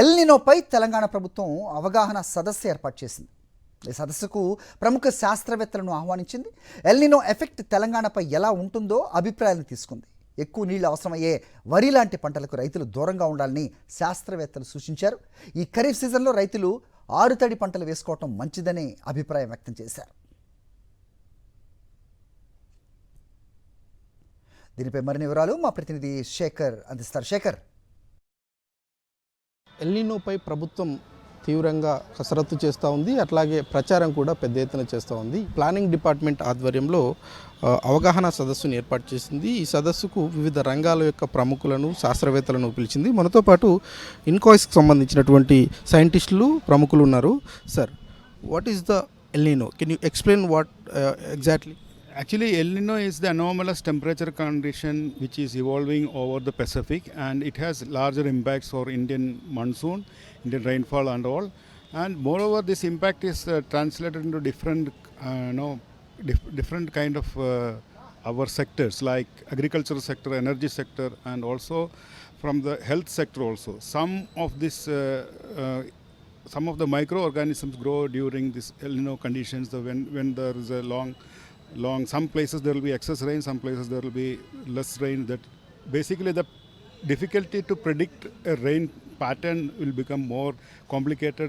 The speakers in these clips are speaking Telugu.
ఎల్ నినోపై తెలంగాణ ప్రభుత్వం అవగాహన సదస్సు ఏర్పాటు చేసింది. ఈ సదస్సుకు ప్రముఖ శాస్త్రవేత్తలను ఆహ్వానించింది. ఎల్ నినో ఎఫెక్ట్ తెలంగాణపై ఎలా ఉంటుందో అభిప్రాయాలను తీసుకుంది. ఎక్కువ నీళ్లు అవసరమయ్యే వరి లాంటి పంటలకు రైతులు దూరంగా ఉండాలని శాస్త్రవేత్తలు సూచించారు. ఈ ఖరీఫ్ సీజన్లో రైతులు ఆరుతడి పంటలు వేసుకోవటం మంచిదని అభిప్రాయం వ్యక్తం చేశారు. దీనిపై మరిన్ని వివరాలు మా ప్రతినిధి శేఖర్ అందిస్తారు. శేఖర్, ఎల్ నినోపై ప్రభుత్వం తీవ్రంగా కసరత్తు చేస్తూ ఉంది, అట్లాగే ప్రచారం కూడా పెద్ద ఎత్తున చేస్తూ ఉంది. ప్లానింగ్ డిపార్ట్మెంట్ ఆధ్వర్యంలో అవగాహన సదస్సును ఏర్పాటు చేసింది. ఈ సదస్సుకు వివిధ రంగాల యొక్క ప్రముఖులను, శాస్త్రవేత్తలను పిలిచింది. మనతో పాటు ఇన్కాయిస్కి సంబంధించినటువంటి సైంటిస్టులు, ప్రముఖులు ఉన్నారు. Sir, what is the El Nino? Can you explain what exactly? Actually, El Nino is the anomalous temperature condition which is evolving over the Pacific, and it has larger impacts for Indian monsoon, Indian rainfall and all. And moreover, this impact is translated into different kind of our sectors like agricultural sector, energy sector, and also from the health sector also. Some of the microorganisms grow during this El Nino conditions. When there is a long, some places there will be excess rain, some places there will be less rain. That basically the difficulty to predict a rain pattern will become more complicated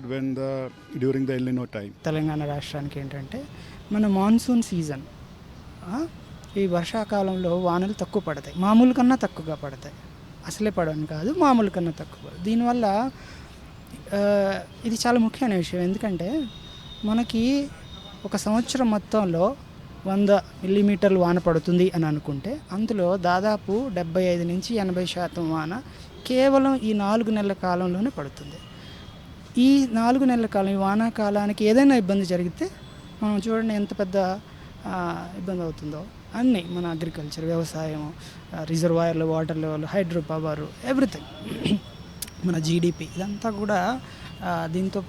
during the El Nino time. Telangana రాష్ట్రానికి ఏంటంటే మన మాన్సూన్ సీజన్, ఈ వర్షాకాలంలో వానలు తక్కువ పడతాయి, మామూలు కన్నా తక్కువగా పడతాయి. అసలే పడని కాదు, మామూలు కన్నా తక్కువ. దీనివల్ల ఇది చాలా ముఖ్యమైన విషయం. ఎందుకంటే మనకి ఒక సంవత్సరం మొత్తంలో 100 మిల్లీమీటర్లు వాన పడుతుంది అని అనుకుంటే అందులో దాదాపు 75 నుంచి 80% వాన కేవలం ఈ 4 నెలల కాలంలోనే పడుతుంది. ఈ 4 నెలల కాలం, ఈ వానాకాలానికి ఏదైనా ఇబ్బంది జరిగితే మనం చూడండి ఎంత పెద్ద ఇబ్బంది అవుతుందో. అన్నీ మన అగ్రికల్చర్, వ్యవసాయం, రిజర్వాయర్లు, water level, hydro power, everything, మన జీడిపి, ఇదంతా కూడా దీంతో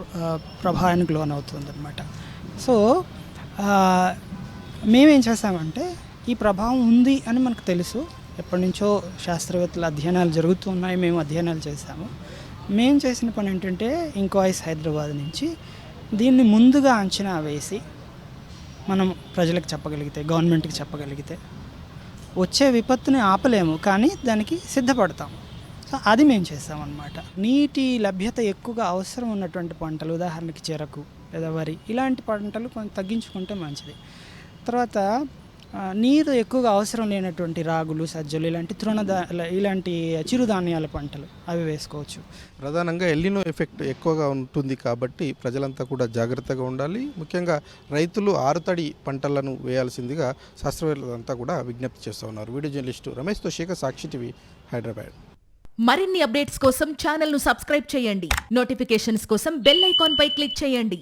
ప్రభావానికి లోనవుతుంది అన్నమాట. సో మేమేం చేస్తామంటే, ఈ ప్రభావం ఉంది అని మనకు తెలుసు, ఎప్పటి నుంచో శాస్త్రవేత్తల అధ్యయనాలు జరుగుతూ ఉన్నాయి, మేము అధ్యయనాలు చేశాము. మేము చేసిన పని ఏంటంటే, ఇన్కాయిస్ హైదరాబాద్ నుంచి దీన్ని ముందుగా అంచనా వేసి మనం ప్రజలకు చెప్పగలిగితే, గవర్నమెంట్కి చెప్పగలిగితే వచ్చే విపత్తుని ఆపలేము, కానీ దానికి సిద్ధపడతాము. సో అది మేము చేస్తామన్నమాట. నీటి లభ్యత ఎక్కువగా అవసరం ఉన్నటువంటి పంటలు, ఉదాహరణకి చెరకు లేదా వరి, ఇలాంటి పంటలు కొంచెం తగ్గించుకుంటే మంచిది. తర్వాత నీరు ఎక్కువగా అవసరం లేనటువంటి రాగులు, సజ్జలు, ఇలాంటి చిరుధాన్యాల పంటలు అవి వేసుకోవచ్చు. ప్రధానంగా ఎల్ నినో ఎఫెక్ట్ ఎక్కువగా ఉంటుంది కాబట్టి ప్రజలంతా కూడా జాగ్రత్తగా ఉండాలి. ముఖ్యంగా రైతులు ఆరుతడి పంటలను వేయాల్సిందిగా శాస్త్రవేత్తలంతా కూడా విజ్ఞప్తి చేస్తూ ఉన్నారు. వీడియో జర్నలిస్టు రమేష్తో శేఖర్, సాక్షి టీవీ, హైదరాబాద్. మరిన్ని అప్డేట్స్ కోసం ఛానల్ను సబ్స్క్రైబ్ చేయండి. నోటిఫికేషన్స్ కోసం బెల్ ఐకాన్ పై క్లిక్ చేయండి.